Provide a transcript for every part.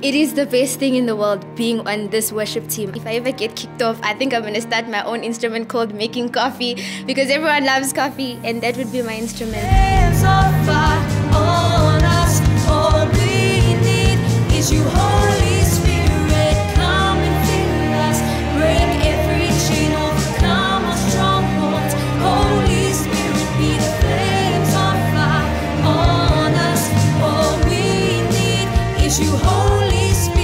It is the best thing in the world being on this worship team. If I ever get kicked off, I think I'm going to start my own instrument called making coffee, because everyone loves coffee, and that would be my instrument. Hands of fire on us. All we need is you, Holy Spirit. Come and fill us. Break every chain, overcome our strongholds. Holy Spirit, be the flames of fire on us. All we need is you, Holy Spirit.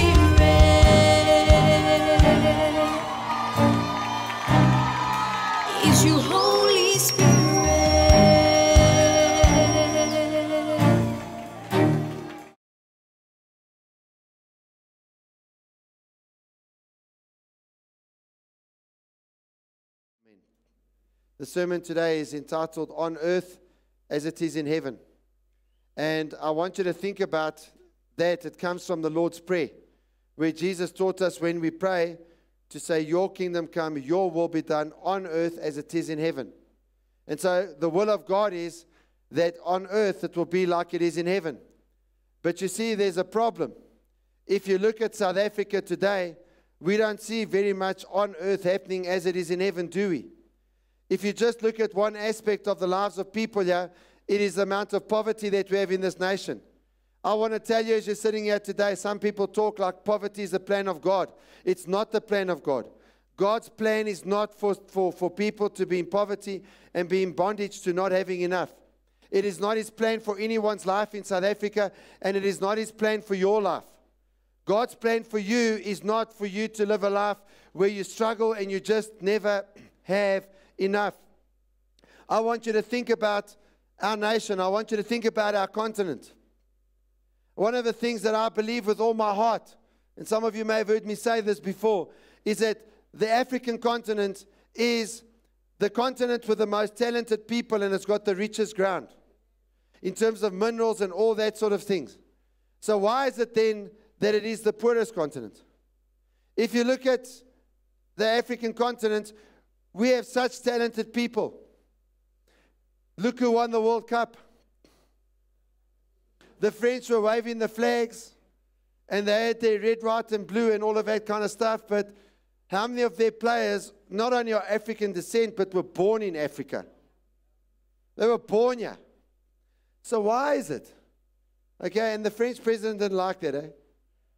Is you, Holy Spirit. The sermon today is entitled On Earth as It Is in Heaven. And I want you to think about that. It comes from the Lord's Prayer, where Jesus taught us when we pray to say, your kingdom come, your will be done on earth as it is in heaven. And so the will of God is that on earth it will be like it is in heaven. But you see, there's a problem. If you look at South Africa today, we don't see very much on earth happening as it is in heaven, do we? If you just look at one aspect of the lives of people here, it is the amount of poverty that we have in this nation. I want to tell you, as you're sitting here today, some people talk like poverty is the plan of God. It's not the plan of God. God's plan is not for people to be in poverty and be in bondage to not having enough. It is not His plan for anyone's life in South Africa, and it is not His plan for your life. God's plan for you is not for you to live a life where you struggle and you just never have enough. I want you to think about our nation. I want you to think about our continent. One of the things that I believe with all my heart, and some of you may have heard me say this before, is that the African continent is the continent with the most talented people, and it's got the richest ground in terms of minerals and all that sort of things. So why is it then that it is the poorest continent? If you look at the African continent, we have such talented people. Look who won the World Cup. The French were waving the flags, and they had their red, white, and blue and all of that kind of stuff. But how many of their players not only are African descent, but were born in Africa? They were born here. So why is it? Okay, and the French president didn't like that, eh?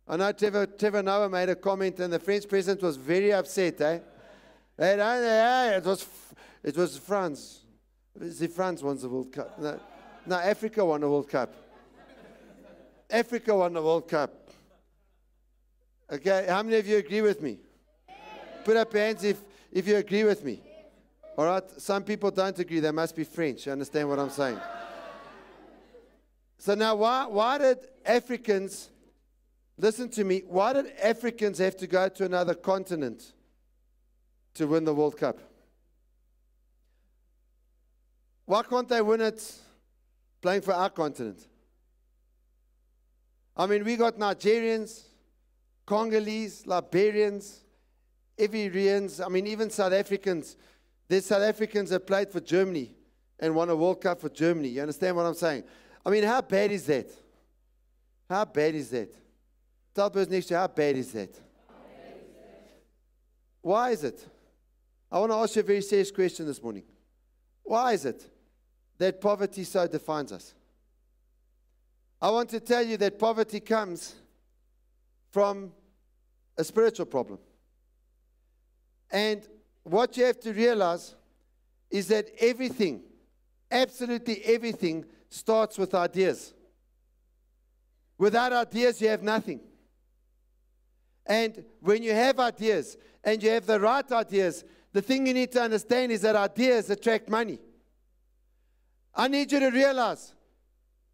I know Trevor Noah made a comment, and the French president was very upset, eh? It was France. See, France won the World Cup. No, Africa won the World Cup. Africa won the World Cup. Okay, how many of you agree with me? Put up your hands if you agree with me. All right, some people don't agree. They must be French. You understand what I'm saying? So now, why did Africans, listen to me, why did Africans have to go to another continent to win the World Cup? Why can't they win it playing for our continent? I mean, we got Nigerians, Congolese, Liberians, Ivorians, I mean, even South Africans. There's South Africans that played for Germany and won a World Cup for Germany. You understand what I'm saying? I mean, how bad is that? How bad is that? Tell the person next to you, how bad is that? Why is it? I want to ask you a very serious question this morning. Why is it that poverty so defines us? I want to tell you that poverty comes from a spiritual problem. And what you have to realize is that everything, absolutely everything, starts with ideas. Without ideas, you have nothing. And when you have ideas, and you have the right ideas, the thing you need to understand is that ideas attract money. I need you to realize,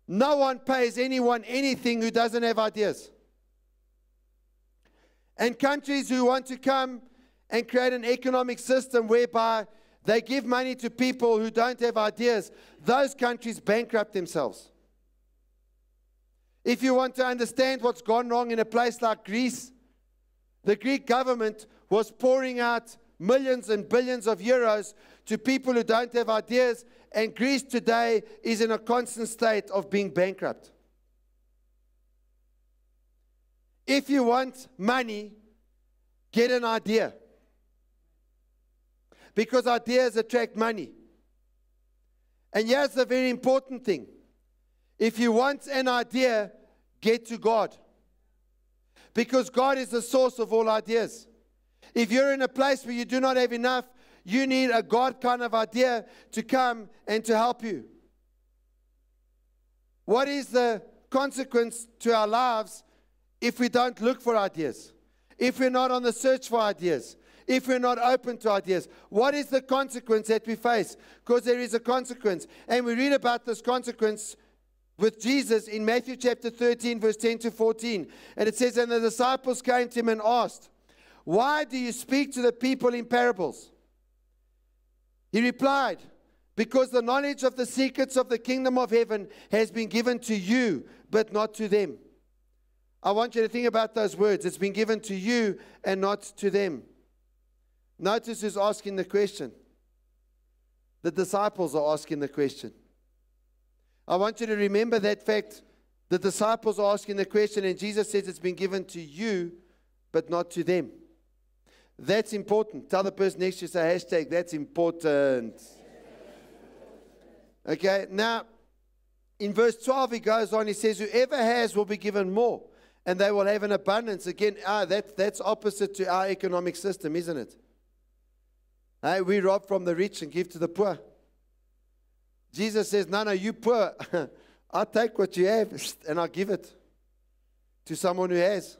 no one pays anyone anything who doesn't have ideas. And countries who want to come and create an economic system whereby they give money to people who don't have ideas, those countries bankrupt themselves. If you want to understand what's gone wrong in a place like Greece, the Greek government was pouring out millions and billions of euros to people who don't have ideas, and Greece today is in a constant state of being bankrupt. If you want money, get an idea. Because ideas attract money. And here's the very important thing. If you want an idea, get to God. Because God is the source of all ideas. If you're in a place where you do not have enough, you need a God kind of idea to come and to help you. What is the consequence to our lives if we don't look for ideas? If we're not on the search for ideas? If we're not open to ideas? What is the consequence that we face? Because there is a consequence. And we read about this consequence with Jesus in Matthew chapter 13, verse 10 to 14. And it says, and the disciples came to him and asked, why do you speak to the people in parables? He replied, because the knowledge of the secrets of the kingdom of heaven has been given to you, but not to them. I want you to think about those words. It's been given to you and not to them. Notice who's asking the question. The disciples are asking the question. I want you to remember that fact. The disciples are asking the question, and Jesus says it's been given to you, but not to them. That's important. Tell the person next to you, say hashtag, that's important. Okay, now, in verse 12, he goes on, he says, whoever has will be given more, and they will have an abundance. Again, that's opposite to our economic system, isn't it? Hey, we rob from the rich and give to the poor. Jesus says, no, you poor. I'll take what you have and I'll give it to someone who has.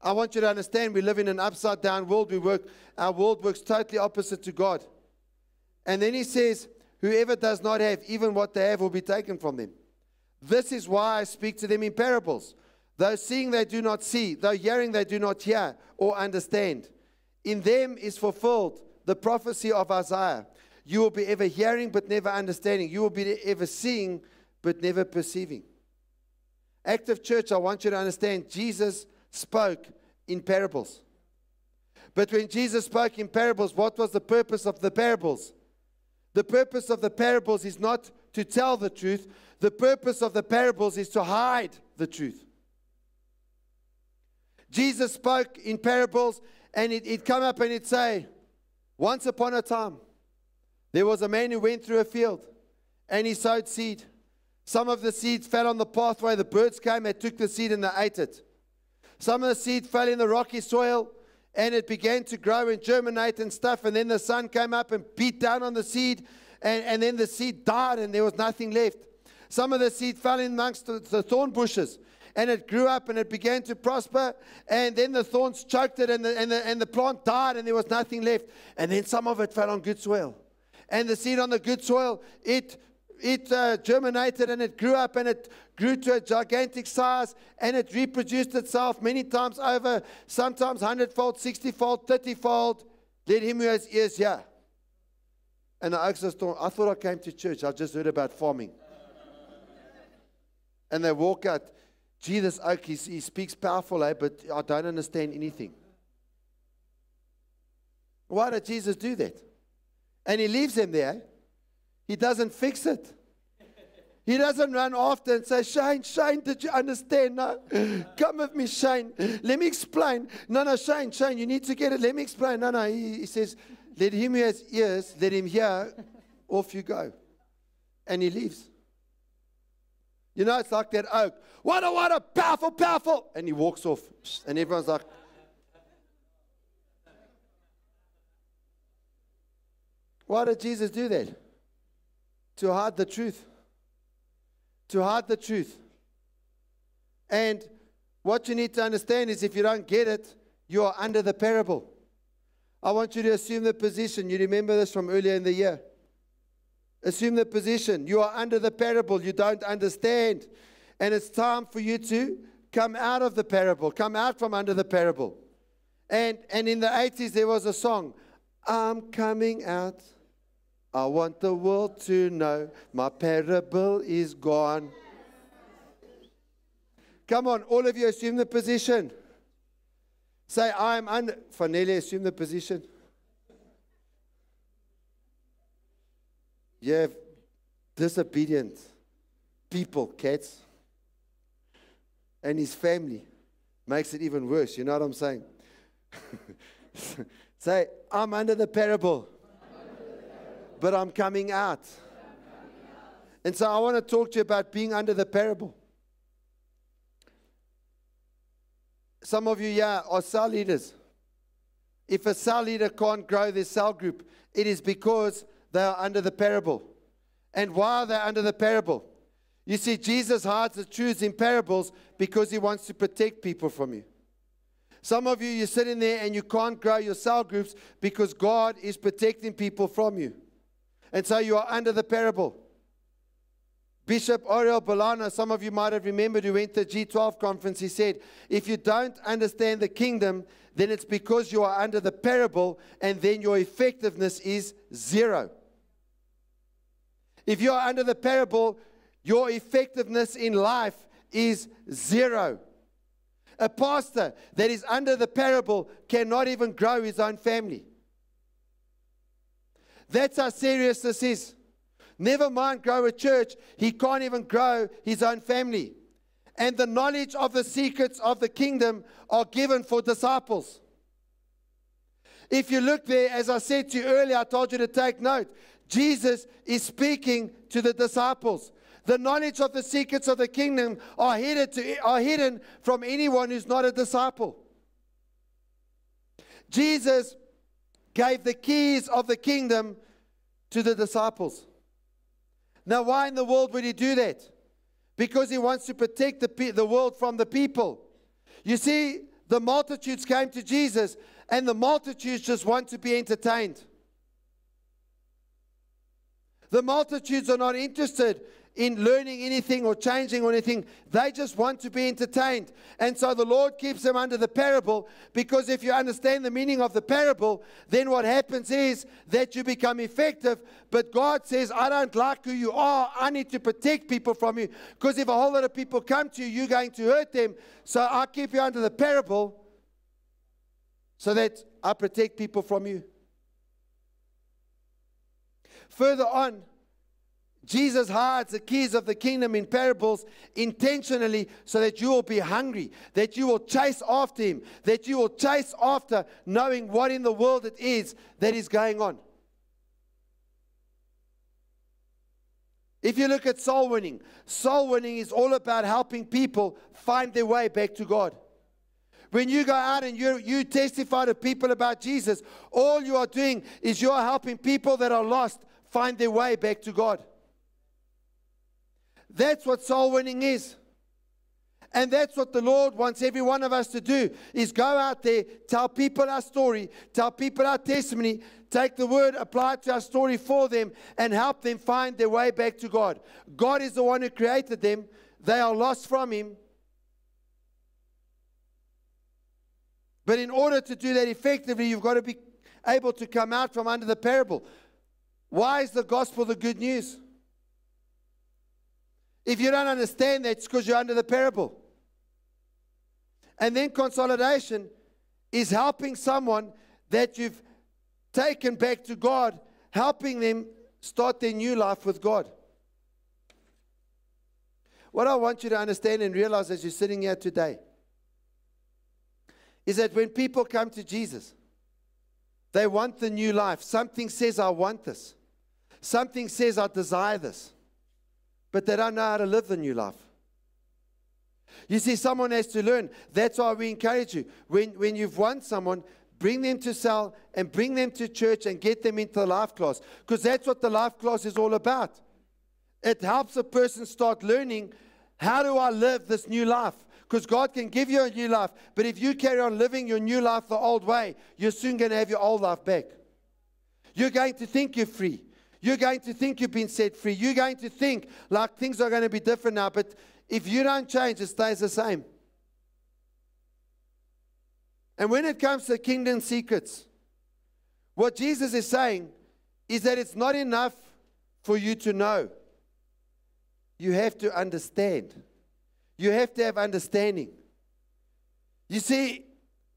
I want you to understand we live in an upside down world. Our world works totally opposite to God. And then he says, whoever does not have, even what they have will be taken from them. This is why I speak to them in parables. Though seeing they do not see, though hearing they do not hear or understand. In them is fulfilled the prophecy of Isaiah. You will be ever hearing but never understanding. You will be ever seeing but never perceiving. Active church, I want you to understand, Jesus spoke in parables. But when Jesus spoke in parables, what was the purpose of the parables? The purpose of the parables is not to tell the truth. The purpose of the parables is to hide the truth. Jesus spoke in parables, and he'd come up and he'd say, once upon a time, there was a man who went through a field, and he sowed seed. Some of the seeds fell on the pathway. The birds came, they took the seed and they ate it. Some of the seed fell in the rocky soil, and it began to grow and germinate and stuff. And then the sun came up and beat down on the seed, and then the seed died and there was nothing left. Some of the seed fell in amongst the thorn bushes, and it grew up and it began to prosper. And then the thorns choked it, and the plant died and there was nothing left. And then some of it fell on good soil. And the seed on the good soil, it germinated and it grew up and it grew to a gigantic size, and it reproduced itself many times over, sometimes 100-fold, 60-fold, 30-fold. Let him who has ears hear. And the oaks thought, I thought I came to church. I just heard about farming. And they walk out, gee, this oak, he speaks powerful, but I don't understand anything. Why did Jesus do that? And he leaves them there. He doesn't fix it. He doesn't run after and say, Shane, did you understand? No, come with me, Shane. Let me explain. No, Shane, you need to get it. Let me explain. No, he says, let him who has ears, let him hear. Off you go. And he leaves. You know, it's like that oak. What a powerful. And he walks off. And everyone's like, why did Jesus do that? To hide the truth. To hide the truth. And what you need to understand is if you don't get it, you are under the parable. I want you to assume the position. You remember this from earlier in the year. Assume the position. You are under the parable. You don't understand. And it's time for you to come out of the parable. Come out from under the parable. And in the 80s, there was a song. I'm coming out. I want the world to know my parable is gone. Come on, all of you assume the position. Say, I'm under. Fanele, assume the position. You have disobedient people, cats. and his family makes it even worse. You know what I'm saying? Say, I'm under the parable, but I'm coming out. And so I want to talk to you about being under the parable. Some of you here are cell leaders. If a cell leader can't grow their cell group, it is because they are under the parable. And why are they under the parable? You see, Jesus hides the truths in parables because he wants to protect people from you. Some of you, you're sitting there and you can't grow your cell groups because God is protecting people from you. And so you are under the parable. Bishop Oriel Bolano, some of you might have remembered, who went to the G12 conference, he said, if you don't understand the kingdom, then it's because you are under the parable, and then your effectiveness is zero. If you are under the parable, your effectiveness in life is zero. A pastor that is under the parable cannot even grow his own family. That's how serious this is. Never mind grow a church, he can't even grow his own family. And the knowledge of the secrets of the kingdom are given for disciples. If you look there, as I said to you earlier, I told you to take note. Jesus is speaking to the disciples. The knowledge of the secrets of the kingdom are hidden from anyone who's not a disciple. Jesus gave the keys of the kingdom to the disciples. Now, why in the world would he do that? Because he wants to protect the world from the people. You see, the multitudes came to Jesus, and the multitudes just want to be entertained. The multitudes are not interested in learning anything or changing or anything. They just want to be entertained. And so the Lord keeps them under the parable, because if you understand the meaning of the parable, then what happens is that you become effective. But God says, I don't like who you are. I need to protect people from you, because if a whole lot of people come to you, you're going to hurt them. So I keep you under the parable so that I protect people from you. Further on, Jesus hides the keys of the kingdom in parables intentionally so that you will be hungry, that you will chase after him, that you will chase after knowing what in the world it is that is going on. If you look at soul winning is all about helping people find their way back to God. When you go out and you testify to people about Jesus, all you are doing is you are helping people that are lost find their way back to God. That's what soul winning is. And that's what the Lord wants every one of us to do, is go out there, tell people our story, tell people our testimony, take the word, apply it to our story for them, and help them find their way back to God. God is the one who created them. They are lost from him. But in order to do that effectively, you've got to be able to come out from under the parable. Why is the gospel the good news? If you don't understand that, it's because you're under the parable. And then consolidation is helping someone that you've taken back to God, helping them start their new life with God. What I want you to understand and realize as you're sitting here today is that when people come to Jesus, they want the new life. Something says, I want this. Something says, I desire this. But they don't know how to live the new life. You see, someone has to learn. That's why we encourage you. When you've won someone, bring them to cell and bring them to church and get them into the life class. Because that's what the life class is all about. It helps a person start learning, how do I live this new life? Because God can give you a new life. But if you carry on living your new life the old way, you're soon going to have your old life back. You're going to think you're free. You're going to think you've been set free. You're going to think like things are going to be different now. But if you don't change, it stays the same. And when it comes to kingdom secrets, what Jesus is saying is that it's not enough for you to know. You have to understand. You have to have understanding. You see,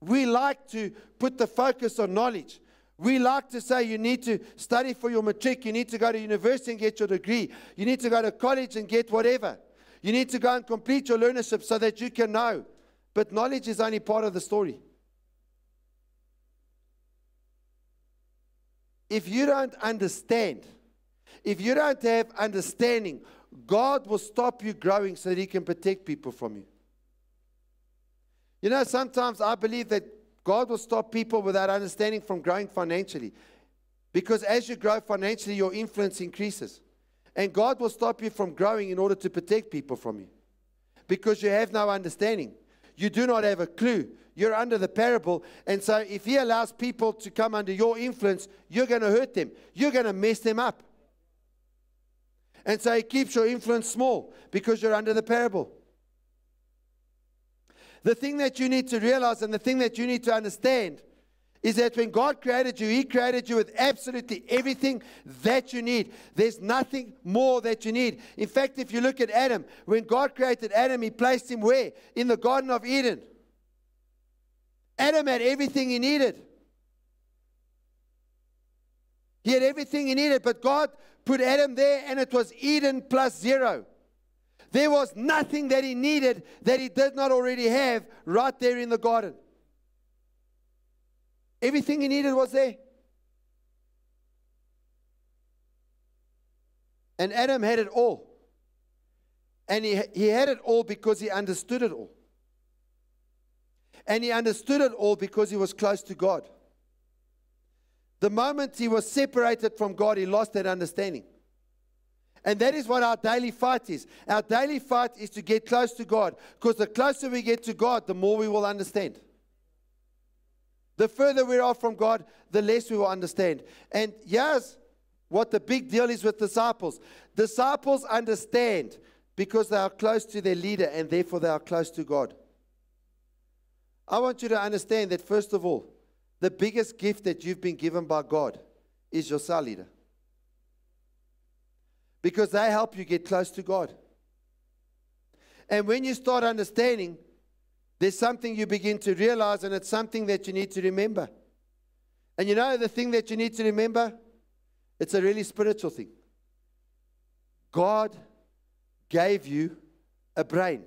we like to put the focus on knowledge. We like to say you need to study for your matric, you need to go to university and get your degree, you need to go to college and get whatever. You need to go and complete your learnership so that you can know. But knowledge is only part of the story. If you don't understand, if you don't have understanding, God will stop you growing so that He can protect people from you. You know, sometimes I believe that God will stop people without understanding from growing financially. Because as you grow financially, your influence increases. And God will stop you from growing in order to protect people from you. Because you have no understanding. You do not have a clue. You're under the parable. And so if He allows people to come under your influence, you're going to hurt them. You're going to mess them up. And so He keeps your influence small because you're under the parable. The thing that you need to realize and the thing that you need to understand is that when God created you, He created you with absolutely everything that you need. There's nothing more that you need. In fact, if you look at Adam, when God created Adam, He placed him where? In the Garden of Eden. Adam had everything he needed. He had everything he needed, but God put Adam there and it was Eden plus 0. There was nothing that he needed that he did not already have right there in the garden. Everything he needed was there. And Adam had it all. And he had it all because he understood it all. And he understood it all because he was close to God. The moment he was separated from God, he lost that understanding. And that is what our daily fight is. Our daily fight is to get close to God. Because the closer we get to God, the more we will understand. The further we are from God, the less we will understand. And here's what the big deal is with disciples. Disciples understand because they are close to their leader and therefore they are close to God. I want you to understand that first of all, the biggest gift that you've been given by God is your cell leader. Because they help you get close to God. And when you start understanding, there's something you begin to realize, and it's something that you need to remember. And you know the thing that you need to remember? It's a really spiritual thing. God gave you a brain.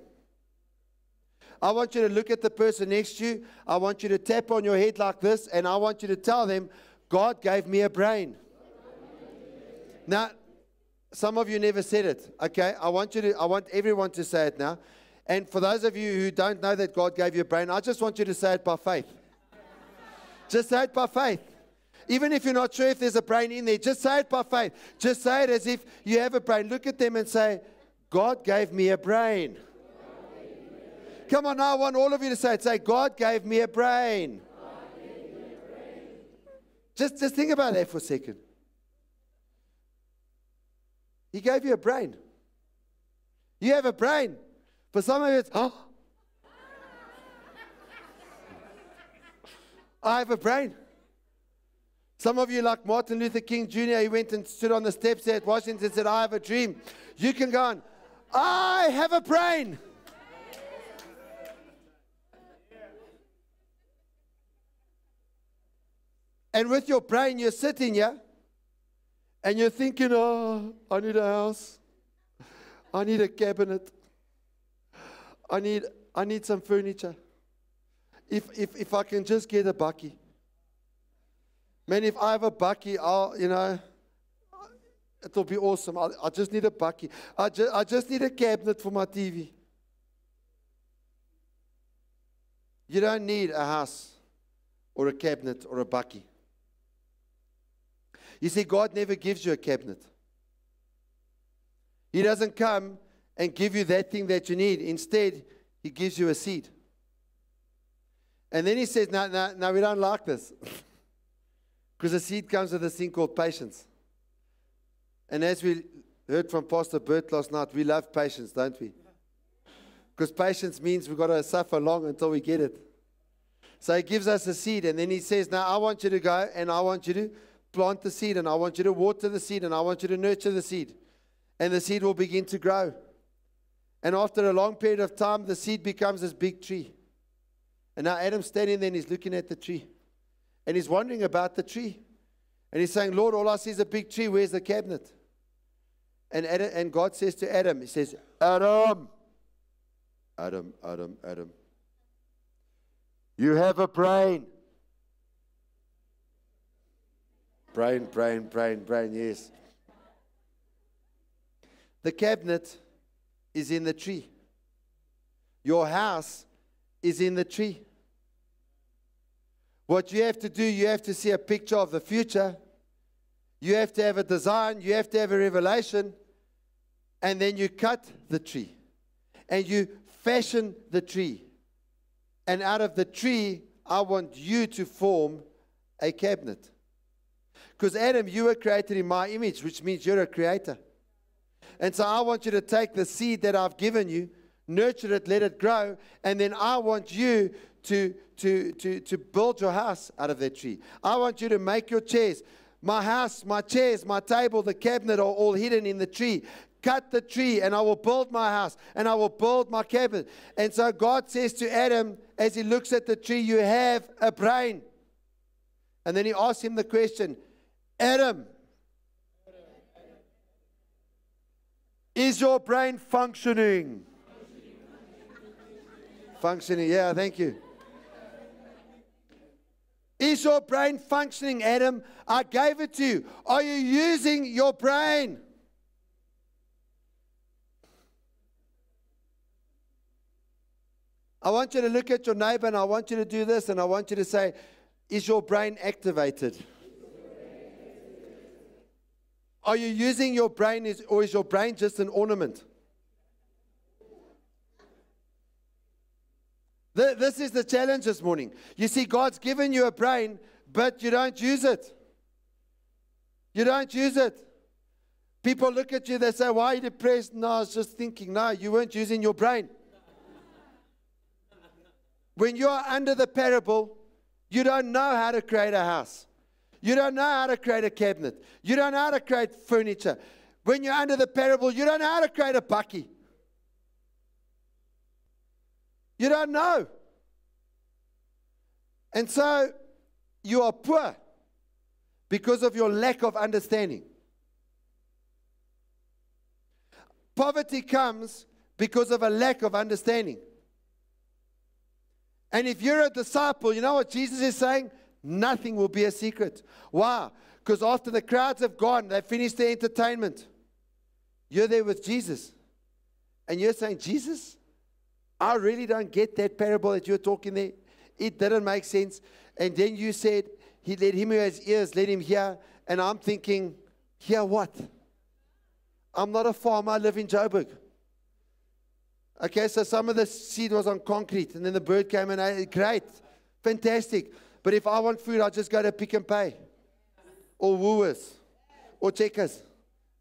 I want you to look at the person next to you. I want you to tap on your head like this, and I want you to tell them, God gave me a brain. Now, some of you never said it, okay? I want everyone to say it now. And for those of you who don't know that God gave you a brain, I just want you to say it by faith. Just say it by faith. Even if you're not sure if there's a brain in there, just say it by faith. Just say it as if you have a brain. Look at them and say, God gave me a brain. Come on now, I want all of you to say it. Say, God gave me a brain. Just think about that for a second. He gave you a brain. You have a brain. For some of you, it's, oh, I have a brain. Some of you, like Martin Luther King Jr., he went and stood on the steps there at Washington and said, I have a dream. You can go on, I have a brain. And with your brain, you're sitting here, and you're thinking, oh, I need a house. I need a cabinet. I need some furniture. If I can just get a bakkie. Man, if I have a bakkie, it'll be awesome. I just need a bakkie. I just need a cabinet for my TV. You don't need a house or a cabinet or a bakkie. You see, God never gives you a cabinet. He doesn't come and give you that thing that you need. Instead, He gives you a seed. And then He says, no, we don't like this. Because a seed comes with this thing called patience. And as we heard from Pastor Bert last night, we love patience, don't we? Because patience means we've got to suffer long until we get it. So He gives us a seed, and then He says, now I want you to go, and I want you to plant the seed, and I want you to water the seed, and I want you to nurture the seed. And the seed will begin to grow. And after a long period of time, the seed becomes this big tree. And now Adam's standing there and he's looking at the tree. And he's wondering about the tree. And he's saying, Lord, all I see is a big tree. Where's the cabinet? And God says to Adam, He says, Adam, Adam, Adam, Adam. You have a brain. Brain, brain, brain, brain, yes. The cabinet is in the tree. Your house is in the tree. What you have to do, you have to see a picture of the future. You have to have a design. You have to have a revelation. And then you cut the tree. And you fashion the tree. And out of the tree, I want you to form a cabinet. Because Adam, you were created in my image, which means you're a creator. And so I want you to take the seed that I've given you, nurture it, let it grow, and then I want you to build your house out of that tree. I want you to make your chairs. My house, my chairs, my table, the cabinet are all hidden in the tree. Cut the tree, and I will build my house, and I will build my cabinet. And so God says to Adam, as he looks at the tree, you have a brain. And then he asks him the question, Adam, is your brain functioning? Functioning, yeah, thank you. Is your brain functioning, Adam? I gave it to you. Are you using your brain? I want you to look at your neighbor and I want you to do this and I want you to say, is your brain activated? Are you using your brain or is your brain just an ornament? This is the challenge this morning. You see, God's given you a brain, but you don't use it. You don't use it. People look at you, they say, why are you depressed? No, I was just thinking. No, you weren't using your brain. When you are under the parable, you don't know how to create a house. You don't know how to create a cabinet. You don't know how to create furniture. When you're under the parable, you don't know how to create a bakkie. You don't know. And so you are poor because of your lack of understanding. Poverty comes because of a lack of understanding. And if you're a disciple, you know what Jesus is saying? Nothing will be a secret. Why? Because after the crowds have gone, they finished their entertainment. You're there with Jesus. And you're saying, Jesus, I really don't get that parable that you're talking there. It didn't make sense. And then you said, he let him who has ears, let him hear. And I'm thinking, hear what? I'm not a farmer, I live in Joburg. Okay, so some of the seed was on concrete, and then the bird came and ate it. Great, fantastic. But if I want food, I just go to Pick and Pay, or Woolworths, or Checkers.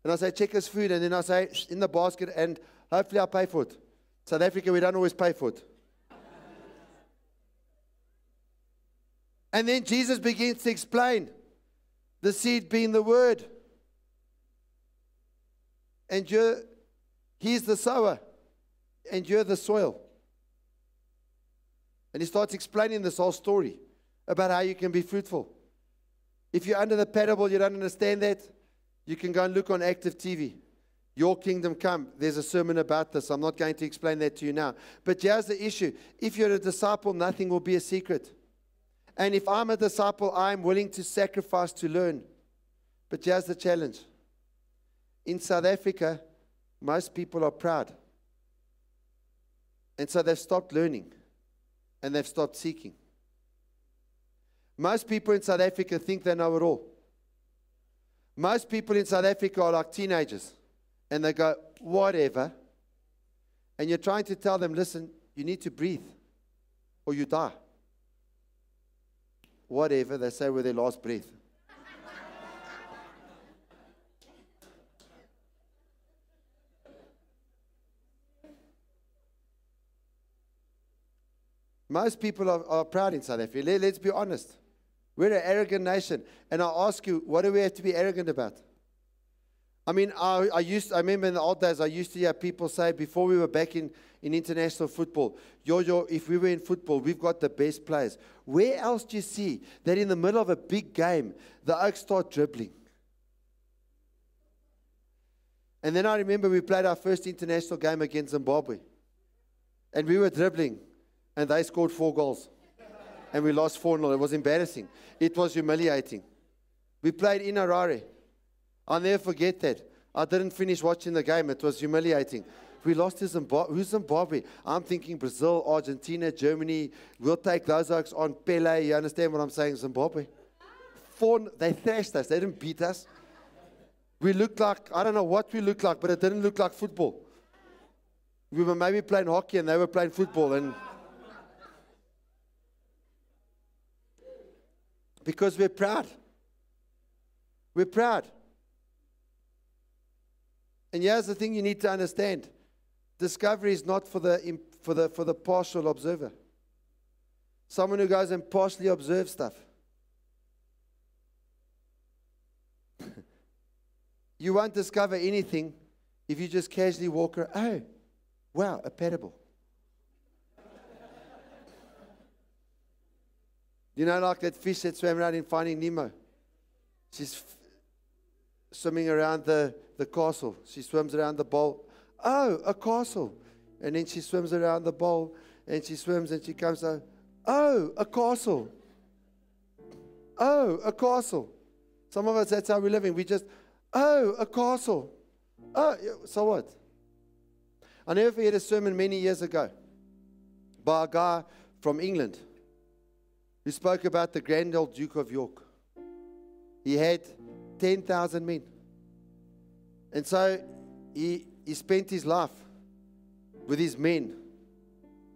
And I say, Checkers food, and then I say, in the basket, and hopefully I'll pay for it. South Africa, we don't always pay for it. And then Jesus begins to explain the seed being the word. And he's the sower. And you're the soil. And he starts explaining this whole story about how you can be fruitful. If you're under the parable, you don't understand that, you can go and look on Active TV. Your kingdom come. There's a sermon about this. I'm not going to explain that to you now. But here's the issue. If you're a disciple, nothing will be a secret. And if I'm a disciple, I'm willing to sacrifice to learn. But here's the challenge. In South Africa, most people are proud. And so they've stopped learning. And they've stopped seeking. Most people in South Africa think they know it all. Most people in South Africa are like teenagers. And they go, whatever. And you're trying to tell them, listen, you need to breathe. Or you die. Whatever, they say with their last breath. Most people are proud in South Africa. Let's be honest. We're an arrogant nation. And I ask you, what do we have to be arrogant about? I mean, I remember in the old days, I used to hear people say, before we were back in international football, if we were in football, we've got the best players. Where else do you see that in the middle of a big game, the Oaks start dribbling? And then I remember we played our first international game against Zimbabwe. And we were dribbling, and they scored 4 goals. And we lost 4-0. It was embarrassing. It was humiliating. We played in Harare. I'll never forget that. I didn't finish watching the game. It was humiliating. We lost to Zimbabwe. Who's Zimbabwe? I'm thinking Brazil, Argentina, Germany. We'll take those oaks on Pele. You understand what I'm saying? Zimbabwe. They thrashed us. They didn't beat us. We looked like, I don't know what we looked like, but it didn't look like football. We were maybe playing hockey and they were playing football. And because we're proud. We're proud. And here's the thing you need to understand. Discovery is not for the partial observer. Someone who goes and partially observes stuff. You won't discover anything if you just casually walk around. Oh, wow, a parable. You know, like that fish that swam around in Finding Nemo. She's swimming around the castle. She swims around the bowl. Oh, a castle. And then she swims around the bowl. And she swims and she comes out. Oh, a castle. Oh, a castle. Some of us, that's how we're living. We just, oh, a castle. Oh, so what? I never forget a sermon many years ago by a guy from England who spoke about the grand old Duke of York. He had 10,000 men. And so he spent his life with his men.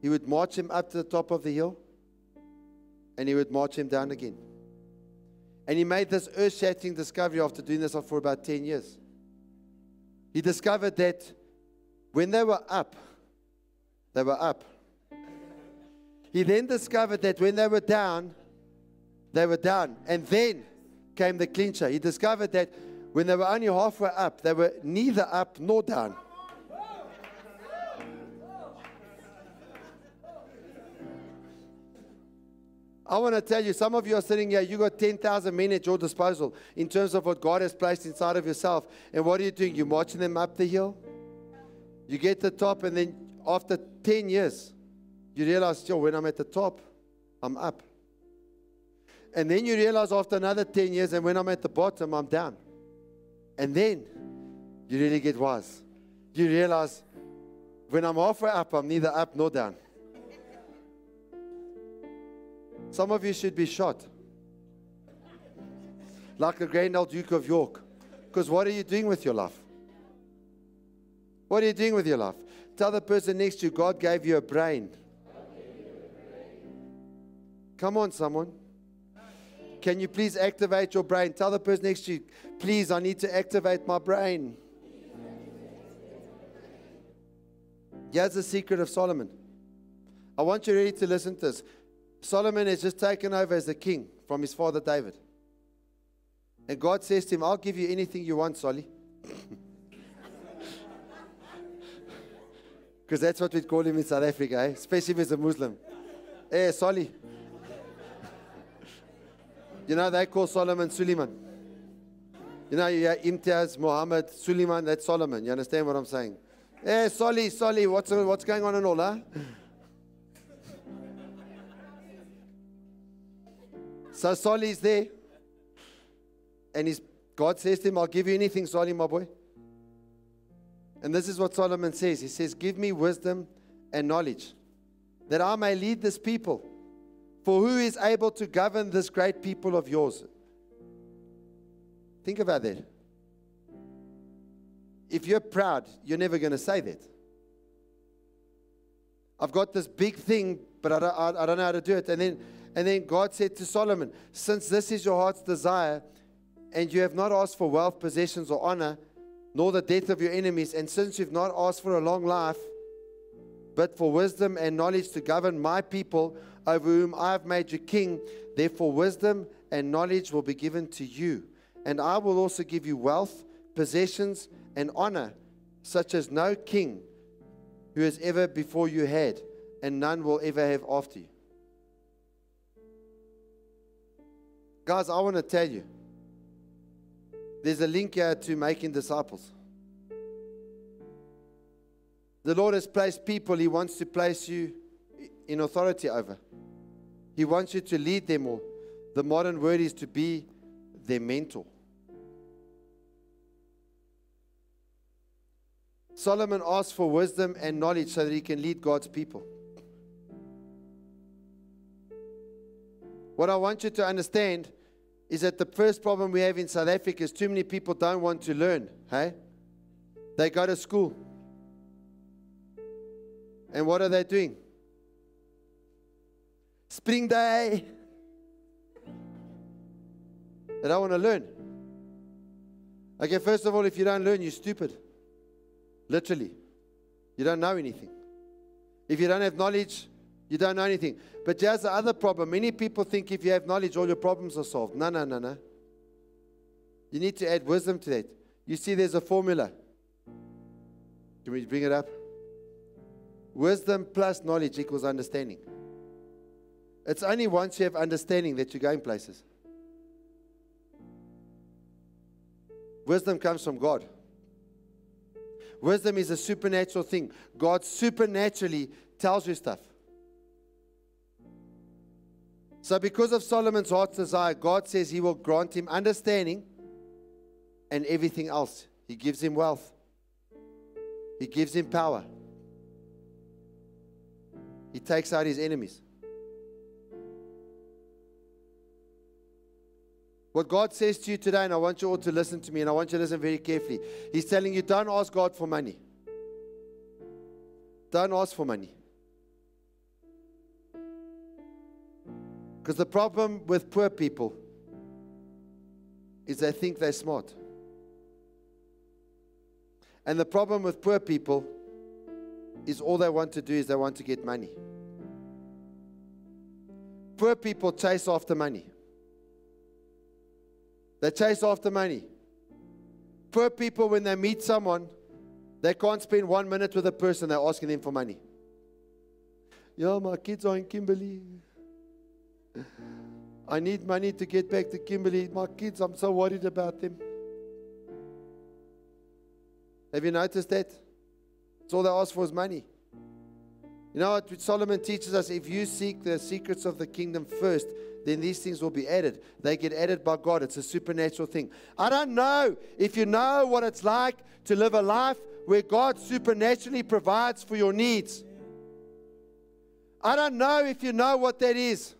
He would march him up to the top of the hill and he would march him down again. And he made this earth-shattering discovery after doing this for about 10 years. He discovered that when they were up, they were up. He then discovered that when they were down, they were down. And then came the clincher. He discovered that when they were only halfway up, they were neither up nor down. I want to tell you, some of you are sitting here, you got 10,000 men at your disposal in terms of what God has placed inside of yourself. And what are you doing? You're marching them up the hill. You get to the top, and then after 10 years, you realize, yo, when I'm at the top, I'm up. And then you realize after another 10 years, and when I'm at the bottom, I'm down. And then you really get wise. You realize when I'm halfway up, I'm neither up nor down. Some of you should be shot. Like the grand old Duke of York. Because what are you doing with your life? What are you doing with your life? Tell the person next to you, God gave you a brain. Come on, someone. Can you please activate your brain? Tell the person next to you, please, I need to activate my brain. Here's the secret of Solomon. I want you really to listen to this. Solomon has just taken over as the king from his father David. And God says to him, I'll give you anything you want, Solly. Because that's what we'd call him in South Africa, eh? Especially if he's a Muslim. Hey, Solly. You know, they call Solomon Suleiman. You know, yeah, Imtiaz, Muhammad, Suleiman, that's Solomon. You understand what I'm saying? Hey, Solly, what's going on and all, huh? So Solly's there. And God says to him, I'll give you anything, Solly, my boy. And this is what Solomon says. He says, give me wisdom and knowledge, that I may lead this people. For who is able to govern this great people of yours? Think about that. If you're proud, you're never going to say that. I've got this big thing, but I don't know how to do it. And then God said to Solomon, since this is your heart's desire, and you have not asked for wealth, possessions, or honor, nor the death of your enemies, and since you've not asked for a long life, but for wisdom and knowledge to govern my people, over whom I have made you king, therefore wisdom and knowledge will be given to you. And I will also give you wealth, possessions, and honor, such as no king who has ever before you had, and none will ever have after you. Guys, I want to tell you, there's a link here to making disciples. The Lord has placed people He wants to place you in authority over. He wants you to lead them, or the modern word is to be their mentor. Solomon asked for wisdom and knowledge so that he can lead God's people. What I want you to understand is that the first problem we have in South Africa is too many people don't want to learn. Hey? They go to school. And what are they doing? Spring day. They don't want to learn. Okay, first of all, if you don't learn, you're stupid. Literally. You don't know anything. If you don't have knowledge, you don't know anything. But here's the other problem. Many people think if you have knowledge, all your problems are solved. No, no, no, no. You need to add wisdom to that. You see, there's a formula. Can we bring it up? Wisdom plus knowledge equals understanding. It's only once you have understanding that you're going places. Wisdom comes from God. Wisdom is a supernatural thing. God supernaturally tells you stuff. So because of Solomon's heart's desire, God says He will grant him understanding and everything else. He gives him wealth. He gives him power. He takes out his enemies. What God says to you today, and I want you all to listen to me, and I want you to listen very carefully. He's telling you, don't ask God for money. Don't ask for money. Because the problem with poor people is they think they're smart. And the problem with poor people is all they want to do is they want to get money. Poor people chase after money. They chase after money. Poor people, when they meet someone, they can't spend 1 minute with a person, they're asking them for money. Yeah, my kids are in Kimberley. I need money to get back to Kimberley. My kids, I'm so worried about them. Have you noticed that? It's all they ask for is money. You know what Solomon teaches us? If you seek the secrets of the kingdom first, then these things will be added. They get added by God. It's a supernatural thing. I don't know if you know what it's like to live a life where God supernaturally provides for your needs. I don't know if you know what that is.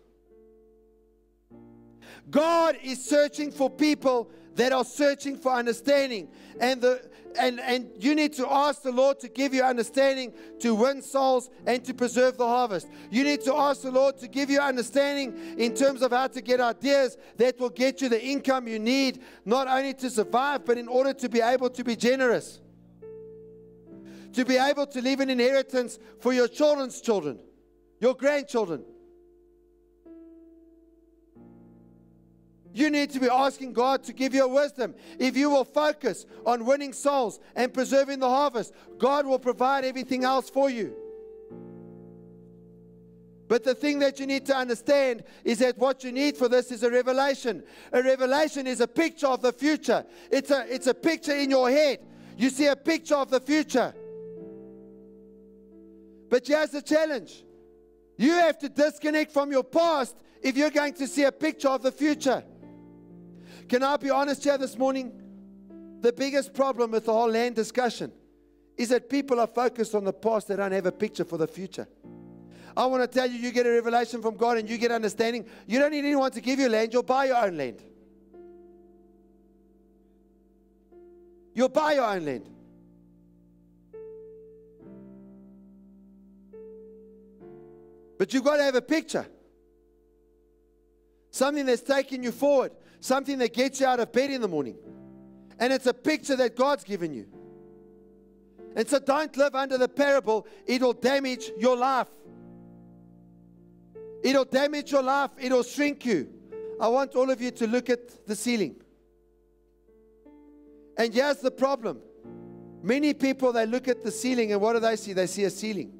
God is searching for people that are searching for understanding. And you need to ask the Lord to give you understanding to win souls and to preserve the harvest. You need to ask the Lord to give you understanding in terms of how to get ideas that will get you the income you need, not only to survive, but in order to be able to be generous. To be able to leave an inheritance for your children's children, your grandchildren. You need to be asking God to give you wisdom. If you will focus on winning souls and preserving the harvest, God will provide everything else for you. But the thing that you need to understand is that what you need for this is a revelation. A revelation is a picture of the future. It's a picture in your head. You see a picture of the future. But here's the challenge. You have to disconnect from your past if you're going to see a picture of the future. Can I be honest here this morning? The biggest problem with the whole land discussion is that people are focused on the past. They don't have a picture for the future. I want to tell you, you get a revelation from God and you get understanding. You don't need anyone to give you land. You'll buy your own land. You'll buy your own land. But you've got to have a picture. Something that's taking you forward. Something that gets you out of bed in the morning. And it's a picture that God's given you. And so don't live under the parable. It'll damage your life. It'll damage your life. It'll shrink you. I want all of you to look at the ceiling. And here's the problem. Many people, they look at the ceiling and what do they see? They see a ceiling.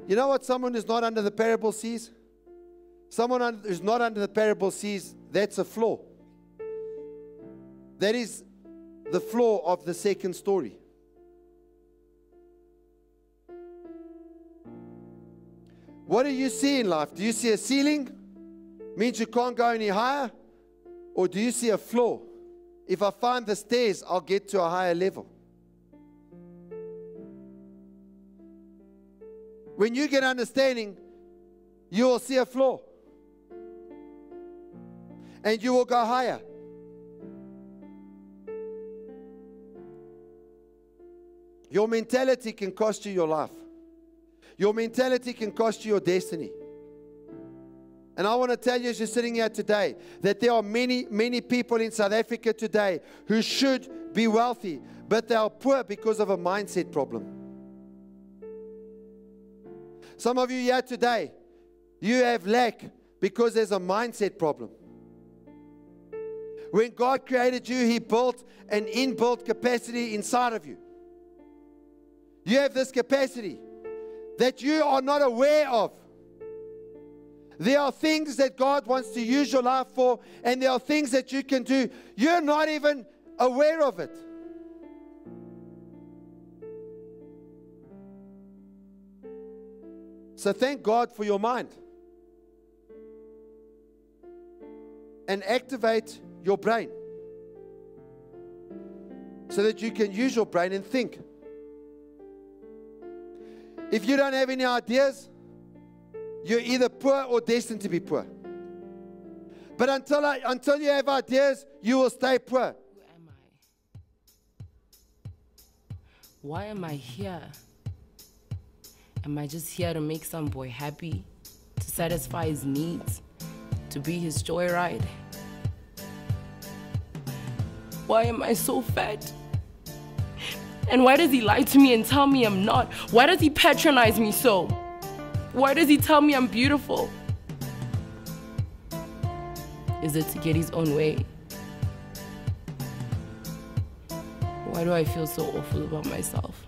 You know what someone who's not under the parable sees? Someone who's not under the parable sees that's a floor. That is the floor of the second story. What do you see in life? Do you see a ceiling? Means you can't go any higher? Or do you see a floor? If I find the stairs, I'll get to a higher level. When you get understanding, you will see a floor. And you will go higher. Your mentality can cost you your life. Your mentality can cost you your destiny. And I want to tell you as you're sitting here today, that there are many, many people in South Africa today who should be wealthy, but they are poor because of a mindset problem. Some of you here today, you have lack because there's a mindset problem. When God created you, He built an inbuilt capacity inside of you. You have this capacity that you are not aware of. There are things that God wants to use your life for, and there are things that you can do. You're not even aware of it. So thank God for your mind. And activate your brain so that you can use your brain and think. If you don't have any ideas, you're either poor or destined to be poor. But until you have ideas, you will stay poor. Who am I? Why am I here? Am I just here to make some boy happy? To satisfy his needs? To be his joyride? Why am I so fat? And why does he lie to me and tell me I'm not? Why does he patronize me so? Why does he tell me I'm beautiful? Is it to get his own way? Why do I feel so awful about myself?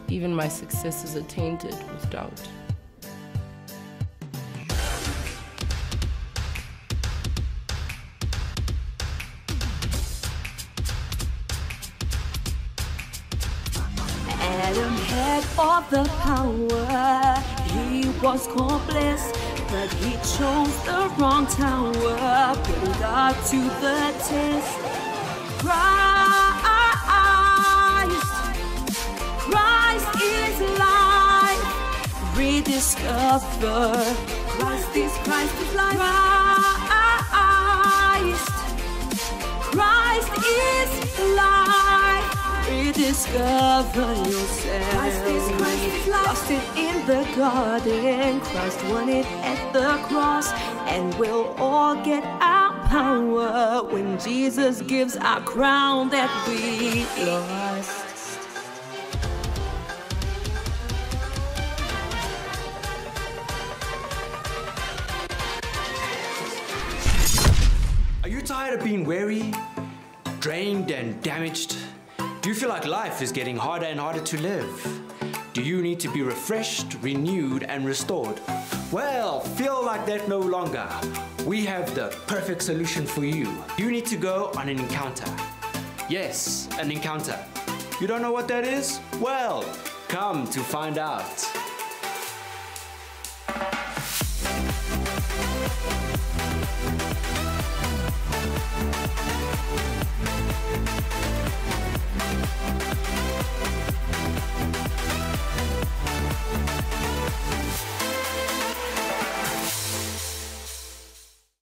Even my successes are tainted with doubt. Adam had all the power, he was called blessed, but he chose the wrong tower, putting God to the test. Christ is life, rediscover. Christ is life. Christ is life. Rediscover yourself. Christ is life. Lost it in the garden. Christ won it at the cross. And we'll all get our power when Jesus gives our crown that we lost. Are you tired of being weary, drained and damaged? Do you feel like life is getting harder and harder to live? Do you need to be refreshed, renewed and restored? Well, feel like that no longer. We have the perfect solution for you. You need to go on an encounter. Yes, an encounter. You don't know what that is? Well, come to find out.